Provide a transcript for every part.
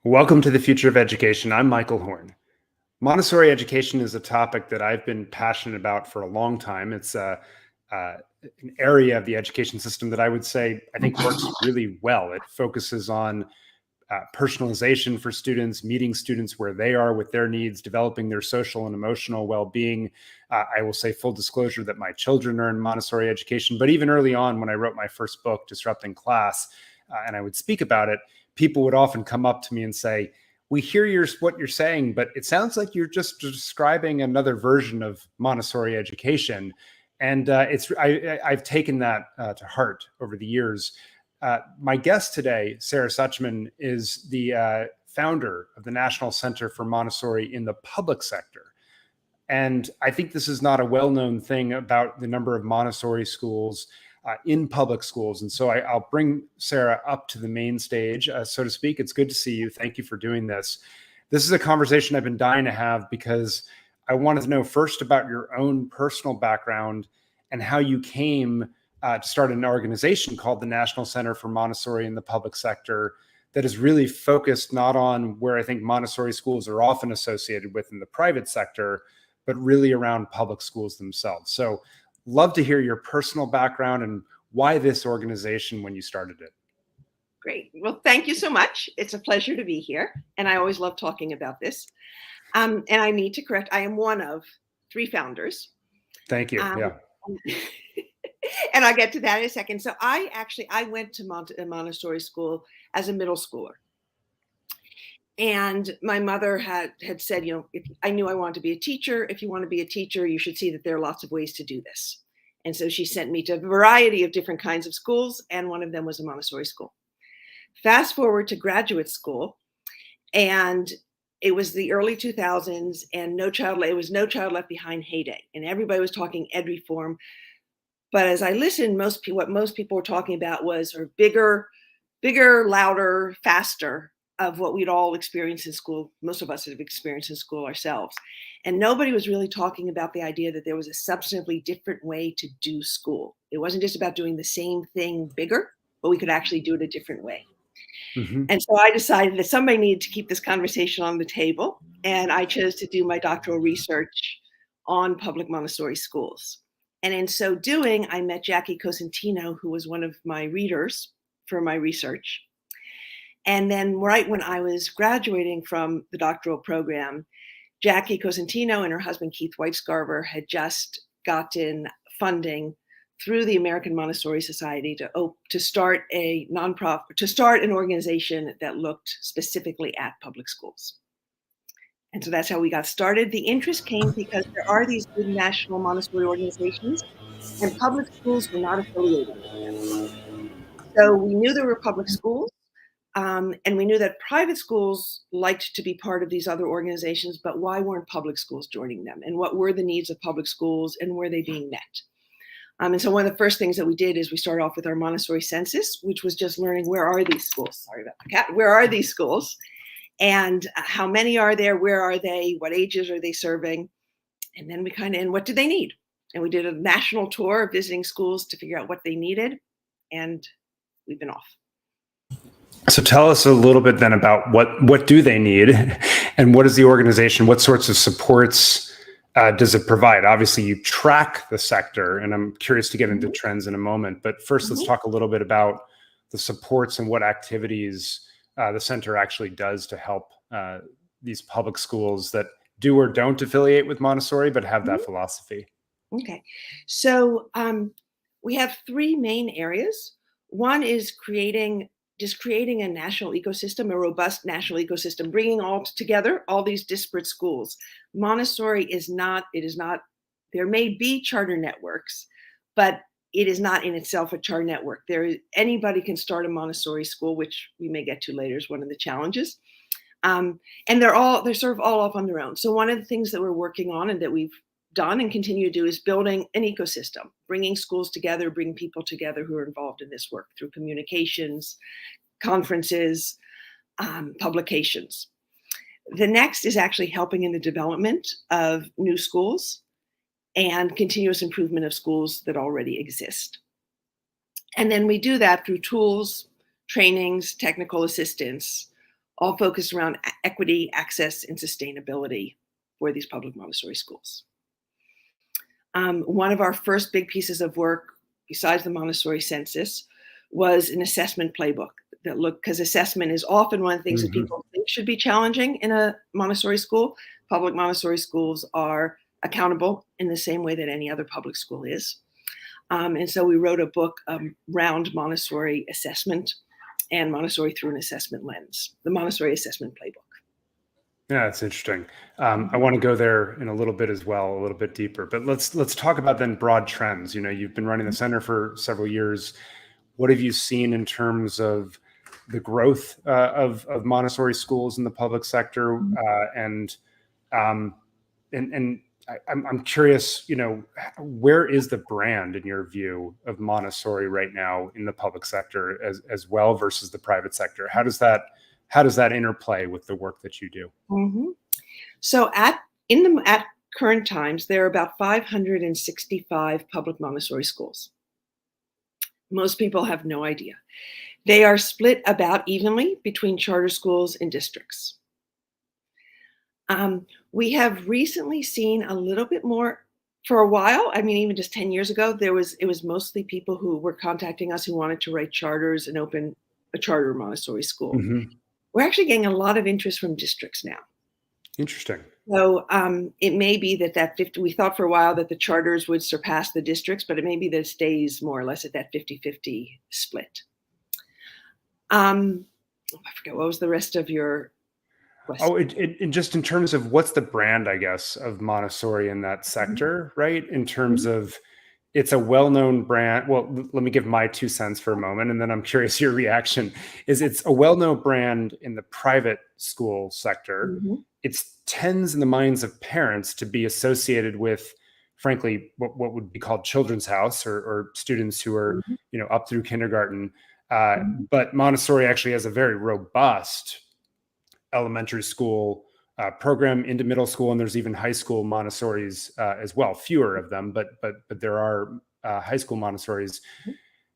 Welcome to the Future of Education. I'm Michael Horn. Montessori education is a topic that I've been passionate about for a long time. It's an area of the education system that I would say I think works really well. It focuses on personalization for students, meeting students where they are with their needs, developing their social and emotional well-being. I will say full disclosure that my children are in Montessori education, but even early on when I wrote my first book, Disrupting Class, and I would speak about it, people would often come up to me and say, we hear what you're saying, but it sounds like you're just describing another version of Montessori education. And I've taken that to heart over the years. My guest today, Sara Suchman, is the founder of the National Center for Montessori in the public sector. And I think this is not a well-known thing about the number of Montessori schools in public schools. And so I'll bring Sara up to the main stage, so to speak. It's good to see you. Thank you for doing this. This is a conversation I've been dying to have because I wanted to know first about your own personal background and how you came to start an organization called the National Center for Montessori in the Public Sector that is really focused not on where I think Montessori schools are often associated with in the private sector, but really around public schools themselves. So love to hear your personal background and why this organization when you started it. Great. Well, thank you so much. It's a pleasure to be here. And I always love talking about this. And I need to correct, I am one of 3 founders. Thank you. Yeah. And I'll get to that in a second. So I went to Montessori school as a middle schooler. And my mother had said, if I knew I wanted to be a teacher. If you want to be a teacher, you should see that there are lots of ways to do this. And so she sent me to a variety of different kinds of schools, and one of them was a Montessori school. Fast forward to graduate school, and it was the early 2000s, and it was No Child Left Behind heyday, and everybody was talking ed reform. But as I listened, what most people were talking about was sort of bigger, louder, faster of what we'd all experienced in school. Most of us have experienced in school ourselves. And nobody was really talking about the idea that there was a substantively different way to do school. It wasn't just about doing the same thing bigger, but we could actually do it a different way. Mm-hmm. And so I decided that somebody needed to keep this conversation on the table. And I chose to do my doctoral research on public Montessori schools. And in so doing, I met Jackie Cosentino, who was one of my readers for my research. And then right when I was graduating from the doctoral program, Jackie Cosentino and her husband, Keith Weitscarver, had just gotten funding through the American Montessori Society to start a nonprofit, to start an organization that looked specifically at public schools. And so that's how we got started. The interest came because there are these big national Montessori organizations, and public schools were not affiliated with them. So we knew there were public schools. And we knew that private schools liked to be part of these other organizations, but why weren't public schools joining them? And what were the needs of public schools, and were they being met? And so one of the first things that we did is we started off with our Montessori census, which was just learning where are these schools? Sorry about the cat. Where are these schools? And how many are there? Where are they? What ages are they serving? And then and what do they need? And we did a national tour of visiting schools to figure out what they needed. And we've been off. So tell us a little bit then about what do they need, and what is the organization? What sorts of supports does it provide? Obviously, you track the sector, and I'm curious to get into trends in a moment. But first, let's talk a little bit about the supports and what activities the center actually does to help these public schools that do or don't affiliate with Montessori, but have that philosophy. Okay, so we have 3 main areas. One is creating a national ecosystem, a robust national ecosystem, bringing all together all these disparate schools. Montessori is not, there may be charter networks, but it is not in itself a charter network. Anybody can start a Montessori school, which we may get to later is one of the challenges. And they're sort of all off on their own. So one of the things that we're working on and that we've done and continue to do is building an ecosystem, bringing schools together, bringing people together who are involved in this work through communications, conferences, publications. The next is actually helping in the development of new schools and continuous improvement of schools that already exist. And then we do that through tools, trainings, technical assistance, all focused around equity, access, and sustainability for these public Montessori schools. One of our first big pieces of work, besides the Montessori census, was an assessment playbook that looked, because assessment is often one of the things that people think should be challenging in a Montessori school. Public Montessori schools are accountable in the same way that any other public school is. And so we wrote a book around Montessori assessment and Montessori through an assessment lens, the Montessori assessment playbook. Yeah, that's interesting. I want to go there in a little bit as well, a little bit deeper. But let's talk about then broad trends. You've been running the center for several years. What have you seen in terms of the growth of Montessori schools in the public sector? And I'm curious, where is the brand in your view of Montessori right now in the public sector as well versus the private sector? How does that interplay with the work that you do? So at current times, there are about 565 public Montessori schools. Most people have no idea. They are split about evenly between charter schools and districts. We have recently seen a little bit more. For a while, I mean, even just 10 years ago, it was mostly people who were contacting us who wanted to write charters and open a charter Montessori school. We're actually getting a lot of interest from districts now. Interesting. So it may be that 50, we thought for a while that the charters would surpass the districts, but it may be that it stays more or less at that 50-50 split. I forget, what was the rest of your question? It just in terms of what's the brand, I guess, of Montessori in that sector, right? In terms of it's a well-known brand. Well, let me give my 2 cents for a moment, and then I'm curious your reaction. It's a well-known brand in the private school sector. It's tends in the minds of parents to be associated with, frankly, what would be called Children's House or students who are, up through kindergarten. But Montessori actually has a very robust elementary school program into middle school, and there's even high school Montessoris as well. Fewer of them, but there are high school Montessoris.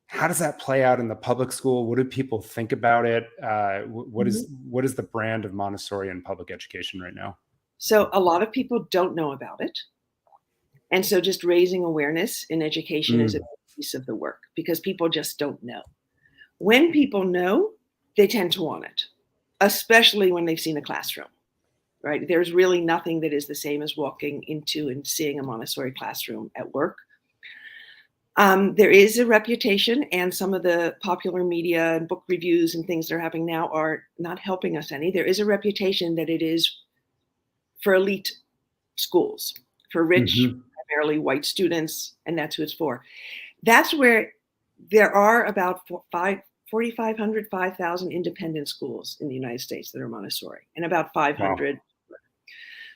How does that play out in the public school? What do people think about it? What is the brand of Montessori in public education right now? So a lot of people don't know about it. And so just raising awareness in education is a piece of the work, because people just don't know. When people know, they tend to want it, especially when they've seen a classroom, right? There's really nothing that is the same as walking into and seeing a Montessori classroom at work. There is a reputation, and some of the popular media and book reviews and things that are happening now are not helping us any. There is a reputation that it is for elite schools, for rich, primarily white students, and that's who it's for. That's where there are about 4,500, 5,000 independent schools in the United States that are Montessori, and about 500. Wow.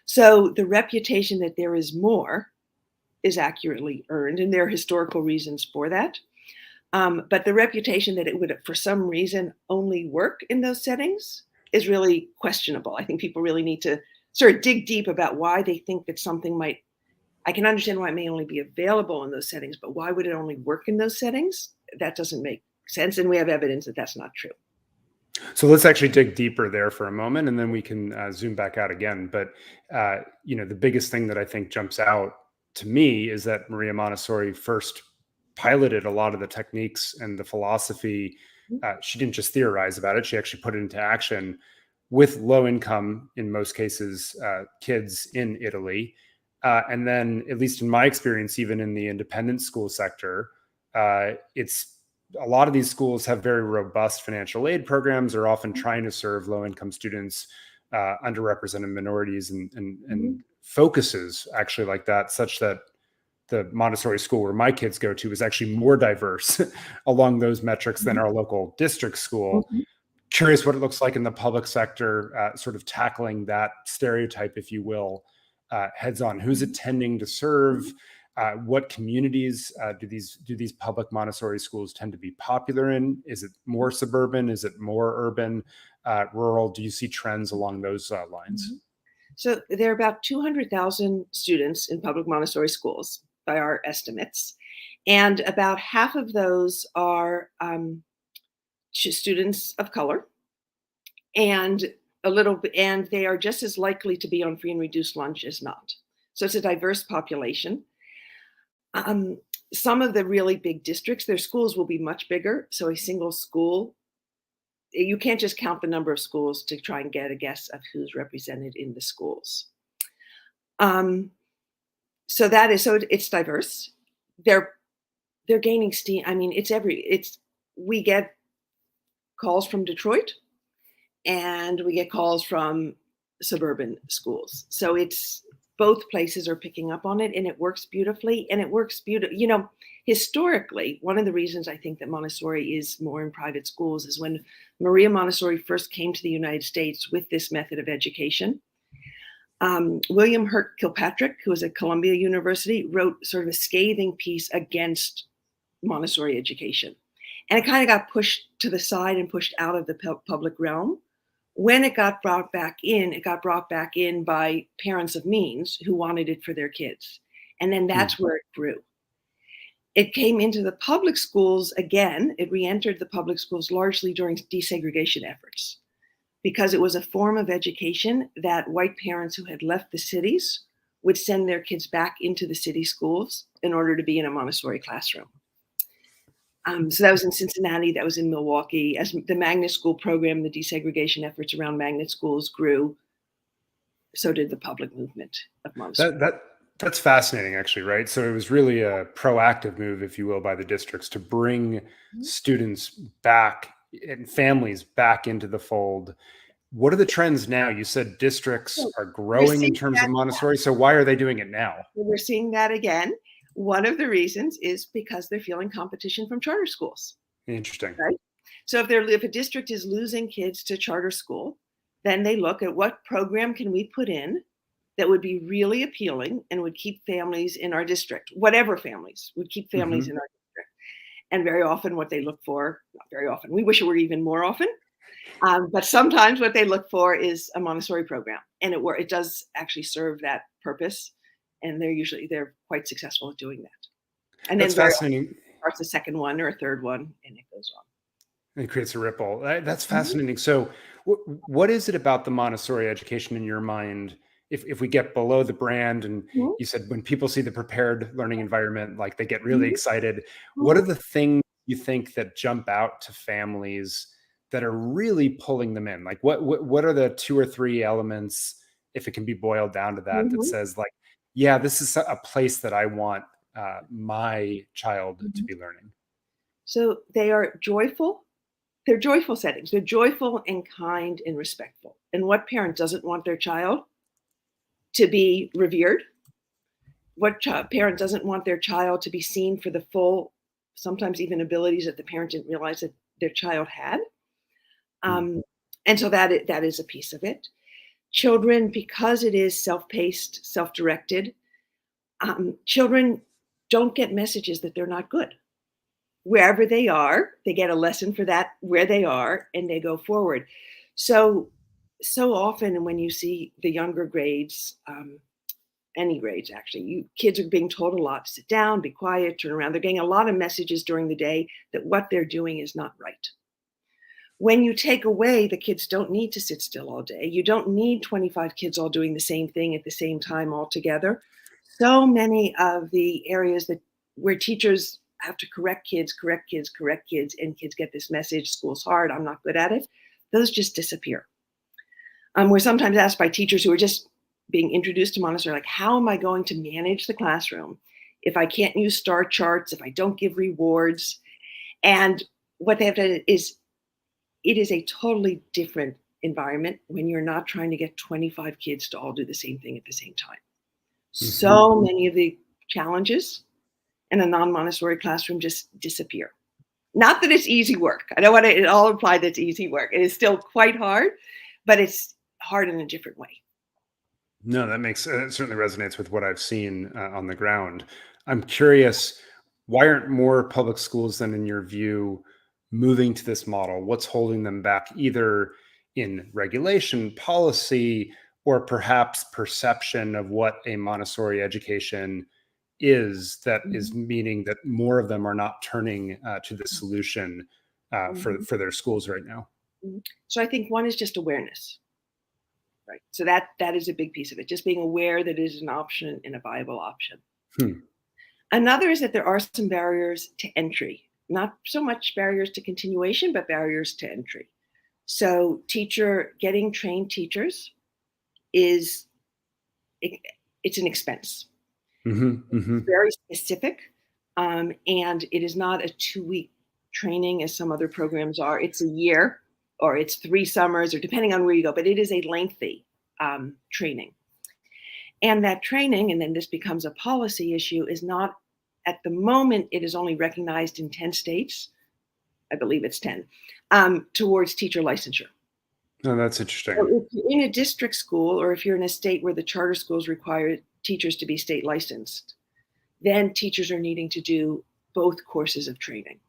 So the reputation that there is more is accurately earned, and there are historical reasons for that. But the reputation that it would, for some reason, only work in those settings is really questionable. I think people really need to sort of dig deep about why they think that something might. I can understand why it may only be available in those settings, but why would it only work in those settings? That doesn't make sense, and we have evidence that that's not true. So let's actually dig deeper there for a moment, and then we can zoom back out again. But the biggest thing that I think jumps out to me is that Maria Montessori first piloted a lot of the techniques and the philosophy. She didn't just theorize about it; she actually put it into action with low-income, in most cases, kids in Italy. And then, at least in my experience, even in the independent school sector, it's a lot of these schools have very robust financial aid programs, are often trying to serve low-income students, underrepresented minorities, and focuses actually like that, such that the Montessori school where my kids go to is actually more diverse along those metrics than our local district school. Curious what it looks like in the public sector, sort of tackling that stereotype, if you will, heads on. Who's it tending to serve? What communities do these public Montessori schools tend to be popular in? Is it more suburban? Is it more urban, rural? Do you see trends along those lines? So there are about 200,000 students in public Montessori schools by our estimates. And about half of those are students of color. and and they are just as likely to be on free and reduced lunch as not. So it's a diverse population. Um, some of the really big districts, their schools will be much bigger. So a single school, you can't just count the number of schools to try and get a guess of who's represented in the schools. So it's diverse. They're gaining steam. I mean, we get calls from Detroit and we get calls from suburban schools. So it's both places are picking up on it, and it works beautifully. And it works beautifully. Historically, one of the reasons I think that Montessori is more in private schools is when Maria Montessori first came to the United States with this method of education. William Hurt Kilpatrick, who was at Columbia University, wrote sort of a scathing piece against Montessori education. And it kind of got pushed to the side and pushed out of the public realm. When it got brought back in, it got brought back in by parents of means who wanted it for their kids. And then that's where it grew. It came into the public schools again. It re-entered the public schools largely during desegregation efforts, because it was a form of education that white parents who had left the cities would send their kids back into the city schools in order to be in a Montessori classroom. So that was in Cincinnati, that was in Milwaukee. As the magnet school program, the desegregation efforts around magnet schools grew, so did the public movement of Montessori. That's fascinating, actually, right? So it was really a proactive move, if you will, by the districts to bring students back and families back into the fold. What are the trends now? You said districts are growing in terms of Montessori. So why are they doing it now? We're seeing that again. One of the reasons is because they're feeling competition from charter schools. Interesting. Right? So if a district is losing kids to charter school, then they look at what program can we put in that would be really appealing and would keep families in our district, whatever families would keep families in our district. And very often what they look for, not very often, we wish it were even more often, but sometimes what they look for is a Montessori program. And it does actually serve that purpose. And they're quite successful at doing that. And that's then fascinating. Starts a second one or a third one, and it goes on. It creates a ripple. That's fascinating. So what is it about the Montessori education in your mind? If we get below the brand, and you said when people see the prepared learning environment, like they get really excited, what are the things you think that jump out to families that are really pulling them in? Like what are the 2 or 3 elements, if it can be boiled down to that, that says like, yeah, this is a place that I want my child to be learning? So they are joyful. They're joyful settings. They're joyful and kind and respectful. And what parent doesn't want their child to be revered? What parent doesn't want their child to be seen for the full, sometimes even abilities that the parent didn't realize that their child had? And so that is a piece of it. Children, because it is self-paced, self-directed, children don't get messages that they're not good. Wherever they are, they get a lesson for that where they are, and they go forward. So often when you see the younger grades, any grades actually, kids are being told a lot to sit down, be quiet, turn around. They're getting a lot of messages during the day that what they're doing is not right. When you take away, the kids don't need to sit still all day. You don't need 25 kids all doing the same thing at the same time all together. So many of the areas where teachers have to correct kids, and kids get this message, school's hard, I'm not good at it, those just disappear. We're sometimes asked by teachers who are just being introduced to Montessori, like, how am I going to manage the classroom if I can't use star charts, if I don't give rewards? And what they have to do is, it is a totally different environment when you're not trying to get 25 kids to all do the same thing at the same time. So many of the challenges in a non-Montessori classroom just disappear. Not that it's easy work. I don't want to at all imply that it's easy work. It is still quite hard, but it's hard in a different way. No, that it certainly resonates with what I've seen on the ground. I'm curious, why aren't more public schools then, in your view, moving to this model? What's holding them back, either in regulation, policy, or perhaps perception of what a Montessori education is, that is meaning that more of them are not turning to the solution for their schools right now? Mhm. So I think one is just awareness, right? So that is a big piece of it, just being aware that it is an option and a viable option. Hmm. Another is that there are some barriers to entry, not so much barriers to continuation, but barriers to entry. So getting trained teachers is it, it's an expense. Hmm. It's Hmm. very specific, and it is not a 2-week training as some other programs are. It's a year, or it's 3 summers, or depending on where you go. But it is a lengthy training, and that training, and then this becomes a policy issue, is not at the moment. It is only recognized in 10 states. I believe it's 10 towards teacher licensure. Oh, that's So interesting. if you're in a district school, or if you're in a state where the charter schools require teachers to be state licensed, then teachers are needing to do both courses of training.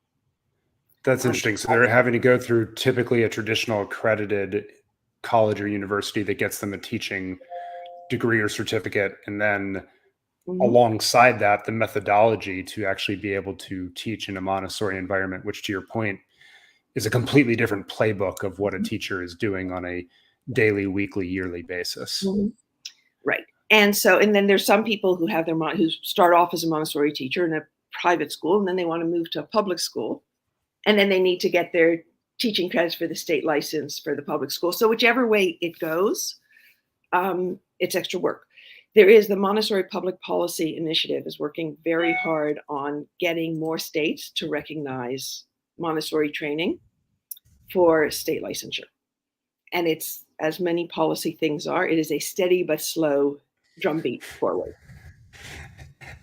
That's Um, interesting. So they're having to go through typically a traditional accredited college or university that gets them a teaching degree or certificate, and then mhm, alongside that, the methodology to actually be able to teach in a Montessori environment, which to your point is a completely different playbook of what a mhm, teacher is doing on a daily, weekly, yearly basis. mhm. Right. And then there's some people who have who start off as a Montessori teacher in a private school, and then they want to move to a public school, and then they need to get their teaching credits for the state license for the public school. So whichever way it goes, it's extra work. There is the Montessori Public Policy Initiative is working very hard on getting more states to recognize Montessori training for state licensure. And it's, as many policy things are, it is a steady but slow drumbeat forward.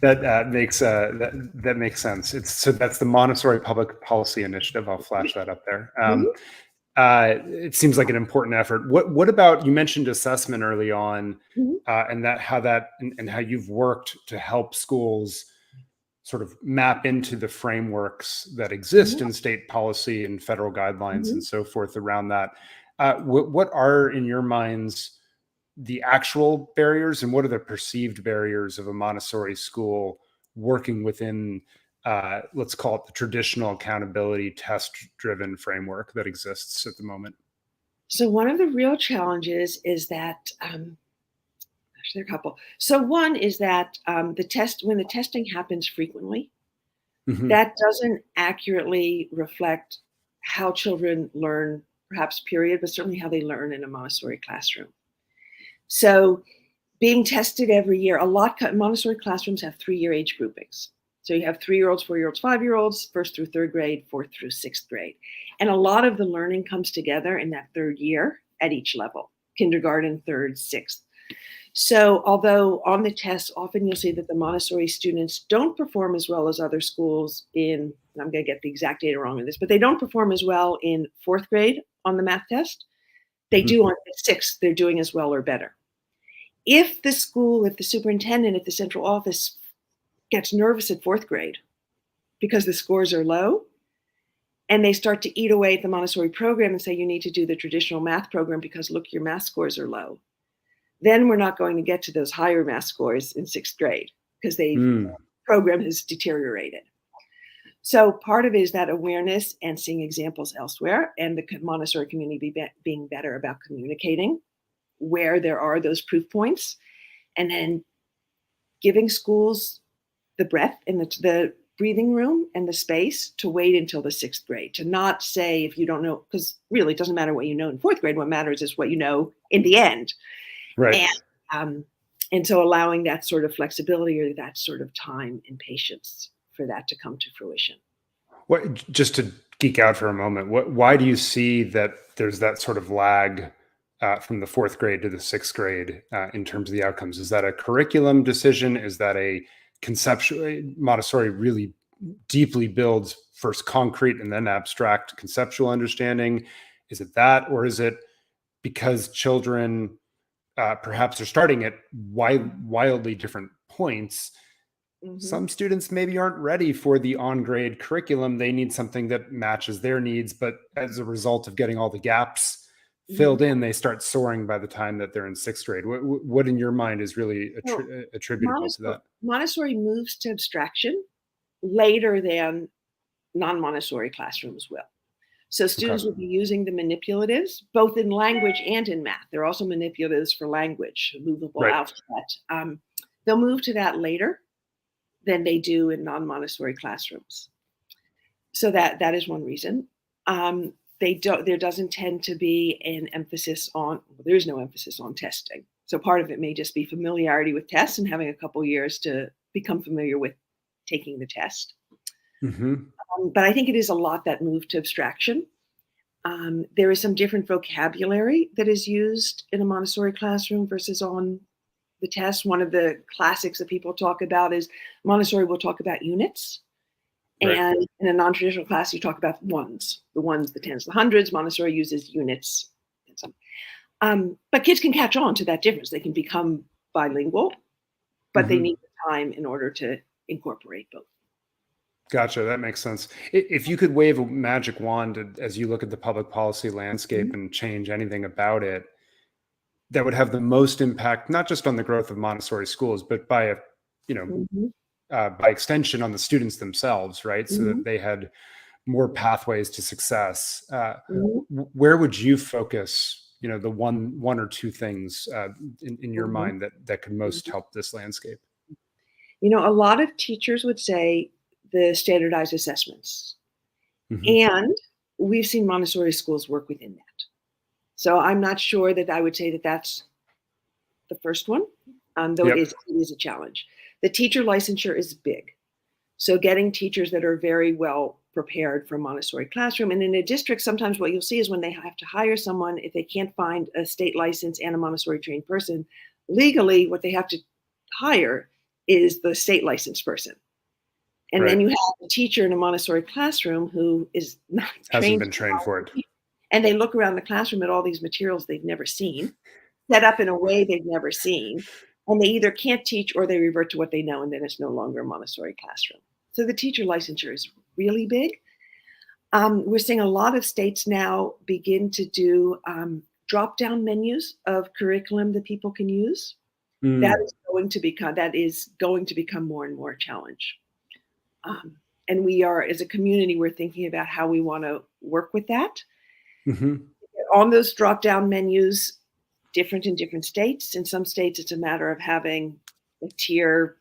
That that makes sense. It's so that's the Montessori Public Policy Initiative. I'll flash that up there. Mhm, It seems like an important effort. What about, you mentioned assessment early on, mhm, and that how that and how you've worked to help schools sort of map into the frameworks that exist mhm, in state policy and federal guidelines and mhm. so forth around that. What are, in your minds, the actual barriers, and what are the perceived barriers of a Montessori school working within, let's call it the traditional accountability test driven framework that exists at the moment? So one of the real challenges is that gosh, there are a couple. So one is that when the testing happens frequently, Hmm. that doesn't accurately reflect how children learn, perhaps period, but certainly how they learn in a Montessori classroom. So being tested every year, Montessori classrooms have 3-year age groupings. So you have 3-year-olds, 4-year-olds, 5-year-olds, first through third grade, fourth through sixth grade. And a lot of the learning comes together in that third year at each level, kindergarten, third, sixth. So, although on the tests, often you'll see that the Montessori students don't perform as well as other schools and I'm going to get the exact data wrong on this, but they don't perform as well in fourth grade on the math test. They Hmm. do on sixth, they're doing as well or better. If the school, if the superintendent, if the central office gets nervous at fourth grade because the scores are low, and they start to eat away at the Montessori program and say, you need to do the traditional math program because look, your math scores are low, then we're not going to get to those higher math scores in sixth grade because the Mm. program has deteriorated. So part of it is that awareness and seeing examples elsewhere, and the Montessori community being better about communicating where there are those proof points, and then giving schools the breath and the breathing room and the space to wait until the sixth grade, to not say if you don't know, because really it doesn't matter what you know in fourth grade. What matters is what you know in the end. Right. And um, and so allowing that sort of flexibility or that sort of time and patience for that to come to fruition. What, just to geek out for a moment, why do you see that there's that sort of lag from the fourth grade to the sixth grade in terms of the outcomes? Is that a curriculum decision? Is that a conceptual? Montessori really deeply builds first concrete and then abstract conceptual understanding. Is it that, or is it because children perhaps are starting at wildly different points? Hmm. Some students maybe aren't ready for the on grade curriculum. They need something that matches their needs. But as a result of getting all the gaps Hmm. filled in, they start soaring by the time that they're in sixth grade. What in your mind is really So attributable to that? Montessori moves to abstraction later than non Montessori classrooms will. So students Okay. will be using the manipulatives, both in language and in math. There are also manipulatives for language, movable Right. alphabet. They'll move to that later than they do in non-Montessori classrooms. So that is one reason. There doesn't tend to be an emphasis on, well, there's no emphasis on testing. So part of it may just be familiarity with tests and having a couple years to become familiar with taking the test. Hmm. But I think it is a lot that moved to abstraction. There is some different vocabulary that is used in a Montessori classroom versus on the test. One of the classics that people talk about is Montessori will talk about units. Right. And in a non-traditional class, you talk about ones, the ones, the tens, the hundreds. Montessori uses units. But kids can catch on to that difference. They can become bilingual, but they Hmm. need the time in order to incorporate both. Gotcha. That makes sense. If you could wave a magic wand as you look at the public policy landscape Mhm. and change anything about it, that would have the most impact, not just on the growth of Montessori schools, but you know, Mhm. by extension on the students themselves, right? So that Mhm. they had more pathways to success. Mhm. Where would you focus? The one or two things in your Mhm. mind that could most Mhm. help this landscape. A lot of teachers would say the standardized assessments. Hmm. And we've seen Montessori schools work within that. So I'm not sure that I would say that that's the first one, though Yep. it is a challenge. The teacher licensure is big. So getting teachers that are very well prepared for a Montessori classroom. And in a district, sometimes what you'll see is when they have to hire someone, if they can't find a state license and a Montessori trained person, legally, what they have to hire is the state licensed person. And then Right. you have a teacher in a Montessori classroom who is not Hasn't trained, been trained for it. and they look around the classroom at all these materials they've never seen, set up in a way they've never seen, and they either can't teach or they revert to what they know, and then it's no longer a Montessori classroom. So the teacher licensure is really big. We're seeing a lot of states now begin to do drop-down menus of curriculum that people can use. That Mm. is going to become more and more a challenge. Um, and we are, as a community, we're thinking about how we want to work with that. Hmm. On those drop-down menus, different in different states. In some states, it's a matter of having a tier,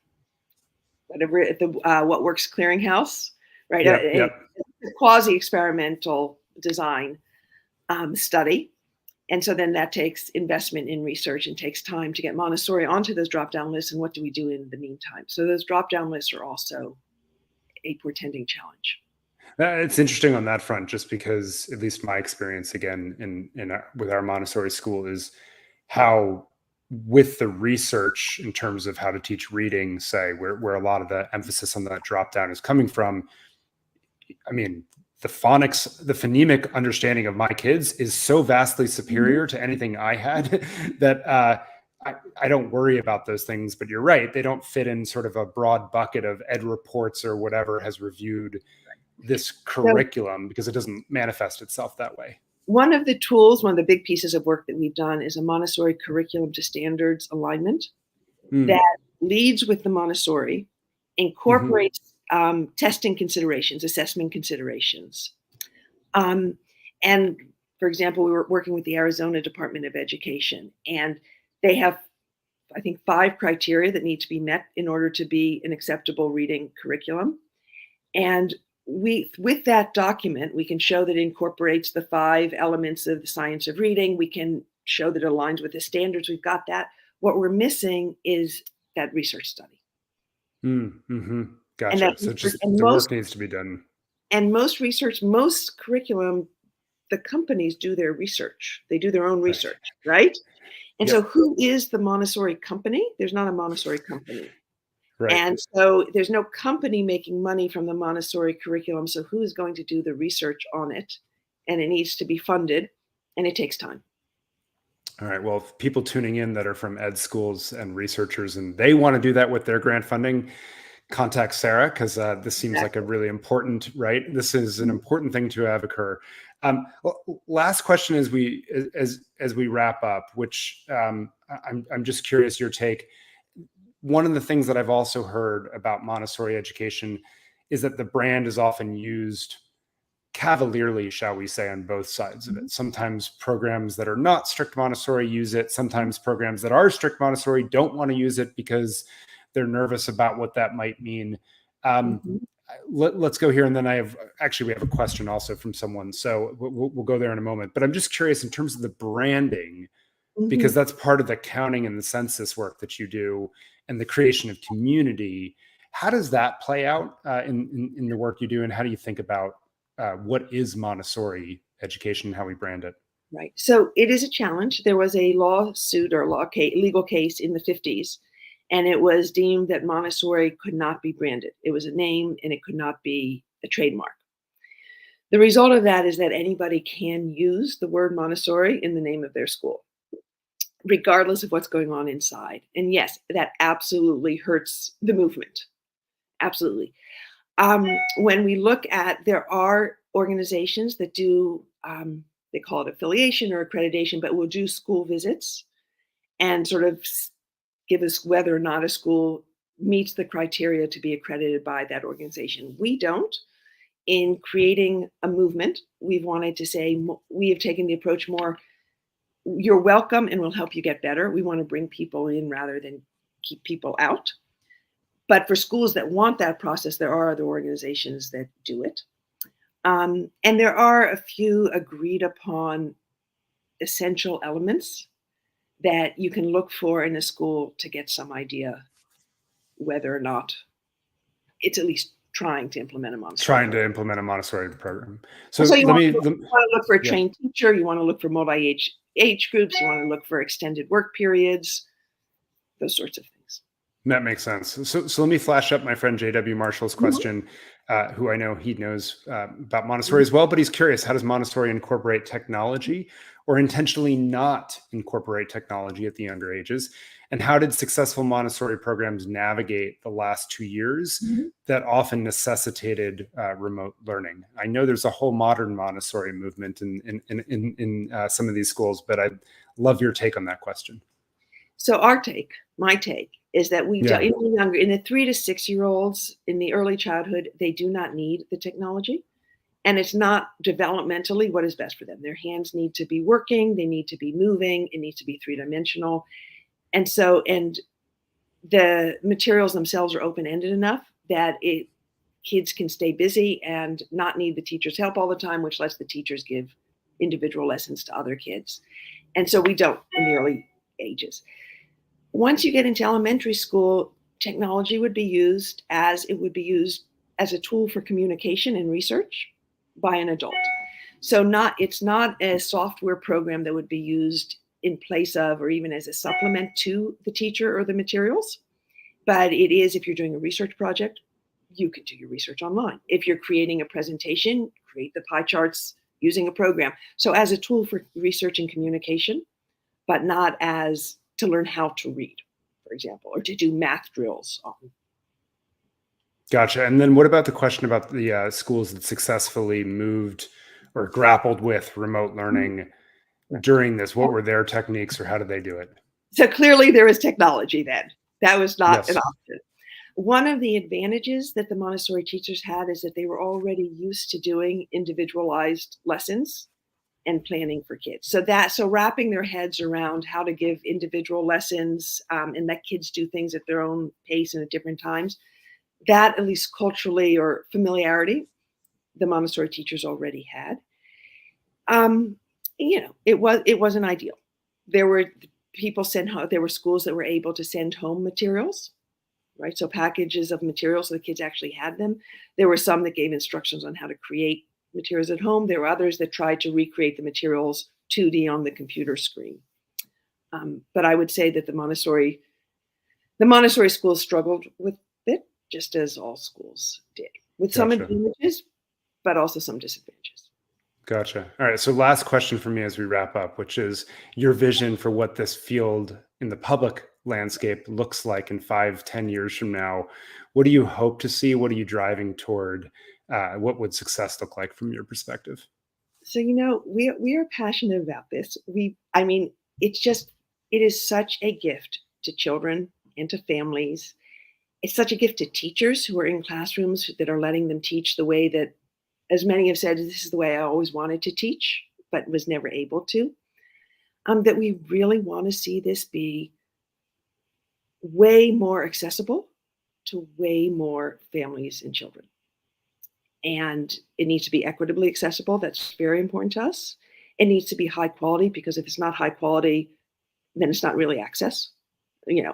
whatever, at the What Works Clearinghouse, right? Yep. A Yep. quasi-experimental design study. And so then that takes investment in research and takes time to get Montessori onto those drop-down lists. And what do we do in the meantime? So those drop-down lists are also a portending challenge. It's interesting on that front, just because at least my experience again with our Montessori school is how, with the research in terms of how to teach reading, say where a lot of the emphasis on that drop down is coming from. I mean, the phonemic understanding of my kids is so vastly Mhm. superior to anything I had that I don't worry about those things. But you're right; they don't fit in sort of a broad bucket of ed reports or whatever has reviewed this So curriculum, because it doesn't manifest itself that way. one of the big pieces of work that we've done is a Montessori curriculum to standards alignment Mm. that leads with the Montessori, Hmm. incorporates testing considerations, assessment considerations. Um, and for example, we were working with the Arizona Department of Education, and they have, I think, 5 criteria that need to be met in order to be an acceptable reading curriculum. And with that document, we can show that it incorporates the 5 elements of the science of reading. We can show that it aligns with the standards. We've got that. What we're missing is that research study. Mm-hmm. And that Gotcha. So research, just the work needs to be done. most curriculum, the companies do their research. They do their own Right. research, right? And so Yep. who is the Montessori company? There's not a Montessori company. Right. And so there's no company making money from the Montessori curriculum. So who is going to do the research on it? And it needs to be funded, and it takes time. All right. Well, if people tuning in that are from ed schools and researchers and they want to do that with their grant funding, contact Sarah, because this seems like a Exactly. really important, right? This is an Mhm. important thing to have occur. Last question as we wrap up, which I'm just curious your take. One of the things that I've also heard about Montessori education is that the brand is often used cavalierly, shall we say, on both sides of it. Sometimes programs that are not strict Montessori use it. Sometimes programs that are strict Montessori don't want to use it because they're nervous about what that might mean. Let's go here. And then we have a question also from someone. So we'll go there in a moment. But I'm just curious in terms of the branding, because that's part of the counting and the census work that you do and the creation of community. How does that play out in the work you do? And how do you think about what is Montessori education and how we brand it? Right. So it is a challenge. There was a lawsuit or legal case in the 50s, and it was deemed that Montessori could not be branded. It was a name and it could not be a trademark. The result of that is that anybody can use the word Montessori in the name of their school, regardless of what's going on inside. And yes, that absolutely hurts the movement. Absolutely. When we look at, there are organizations that do, they call it affiliation or accreditation, but will do school visits and sort of give us whether or not a school meets the criteria to be accredited by that organization. We don't. In creating a movement, we've wanted to say, we have taken the approach more, you're welcome and we'll help you get better. We want to bring people in rather than keep people out. But for schools that want that process, there are other organizations that do it. And there are a few agreed upon essential elements that you can look for in a school to get some idea whether or not it's at least trying to implement a Montessori program. So you want to look for a trained teacher. You want to look for multi-age groups. You want to look for extended work periods, those sorts of things. That makes sense. So let me flash up my friend J.W. Marshall's question, who I know he knows about Montessori as well, but he's curious, how does Montessori incorporate technology or intentionally not incorporate technology at the younger ages? And how did successful Montessori programs navigate the last 2 years that often necessitated remote learning? I know there's a whole modern Montessori movement in some of these schools, but I'd love your take on that question. So my take, is that in the 3 to 6 year olds in the early childhood, they do not need the technology. And it's not developmentally what is best for them. Their hands need to be working. They need to be moving. It needs to be 3-dimensional. And the materials themselves are open-ended enough that kids can stay busy and not need the teacher's help all the time, which lets the teachers give individual lessons to other kids. And so we don't in the early ages. Once you get into elementary school, technology would be used as a tool for communication and research by an adult. So it's not a software program that would be used in place of or even as a supplement to the teacher or the materials. But it is, if you're doing a research project, you can do your research online. If you're creating a presentation, create the pie charts using a program. So as a tool for research and communication, but not as to learn how to read, for example, or to do math drills. Gotcha. And then what about the question about the schools that successfully moved or grappled with remote learning during this? What were their techniques or how did they do it? So clearly there was technology then. That was not an option. One of the advantages that the Montessori teachers had is that they were already used to doing individualized lessons and planning for kids. So wrapping their heads around how to give individual lessons and let kids do things at their own pace and at different times, that at least culturally or familiarity, the Montessori teachers already had. It wasn't ideal. There were schools that were able to send home materials, right? So packages of materials, so the kids actually had them. There were some that gave instructions on how to create materials at home. There were others that tried to recreate the materials 2D on the computer screen. But I would say that the Montessori schools struggled with it, just as all schools did, with some advantages, but also some disadvantages. Gotcha. All right. So last question for me as we wrap up, which is your vision for what this field in the public landscape looks like in 5-10 years from now. What do you hope to see? What are you driving toward? What would success look like from your perspective? So, we are passionate about this. It is such a gift to children and to families. It's such a gift to teachers who are in classrooms that are letting them teach the way that as many have said, this is the way I always wanted to teach, but was never able to. That we really want to see this be way more accessible to way more families and children. And it needs to be equitably accessible. That's very important to us. It needs to be high quality, because if it's not high quality, then it's not really access.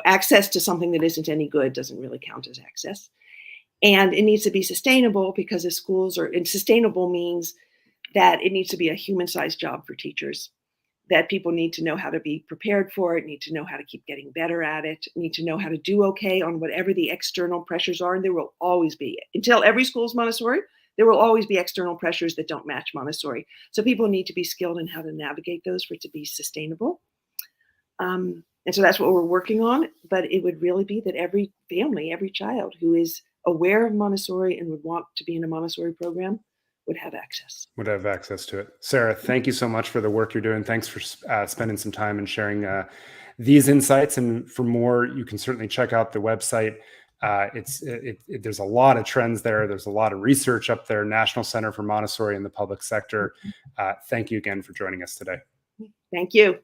Access to something that isn't any good doesn't really count as access. And it needs to be sustainable, because if schools are, and sustainable means that it needs to be a human-sized job for teachers, that people need to know how to be prepared for it, need to know how to keep getting better at it, need to know how to do okay on whatever the external pressures are. And there will always be, until every school is Montessori, there will always be external pressures that don't match Montessori. So people need to be skilled in how to navigate those for it to be sustainable. And so that's what we're working on. But it would really be that every family, every child who is aware of Montessori and would want to be in a Montessori program would have access. Would have access to it. Sarah, thank you so much for the work you're doing. Thanks for spending some time and sharing these insights. And for more, you can certainly check out the website. There's a lot of trends there. There's a lot of research up there. National Center for Montessori in the Public Sector. Thank you again for joining us today. Thank you.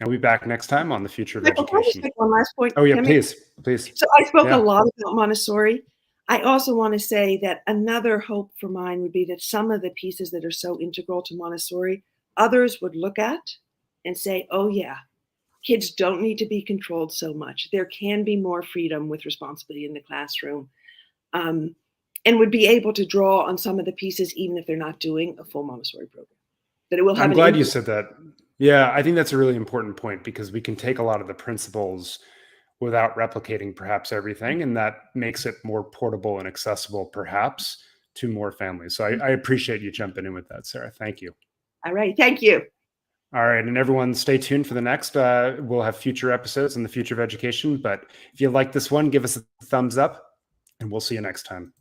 And we'll be back next time on the Future of Michael, can I just Education. make one last point? Oh yeah, please. So I spoke a lot about Montessori. I also want to say that another hope for mine would be that some of the pieces that are so integral to Montessori, others would look at and say, oh yeah, kids don't need to be controlled so much. There can be more freedom with responsibility in the classroom, and would be able to draw on some of the pieces, even if they're not doing a full Montessori program. That it will have. I'm glad you said that. Yeah, I think that's a really important point, because we can take a lot of the principles without replicating perhaps everything, and that makes it more portable and accessible perhaps to more families. So I appreciate you jumping in with that, Sarah. Thank you. All right. Thank you. All right. And everyone stay tuned for the next. We'll have future episodes on the future of education. But if you like this one, give us a thumbs up, and we'll see you next time.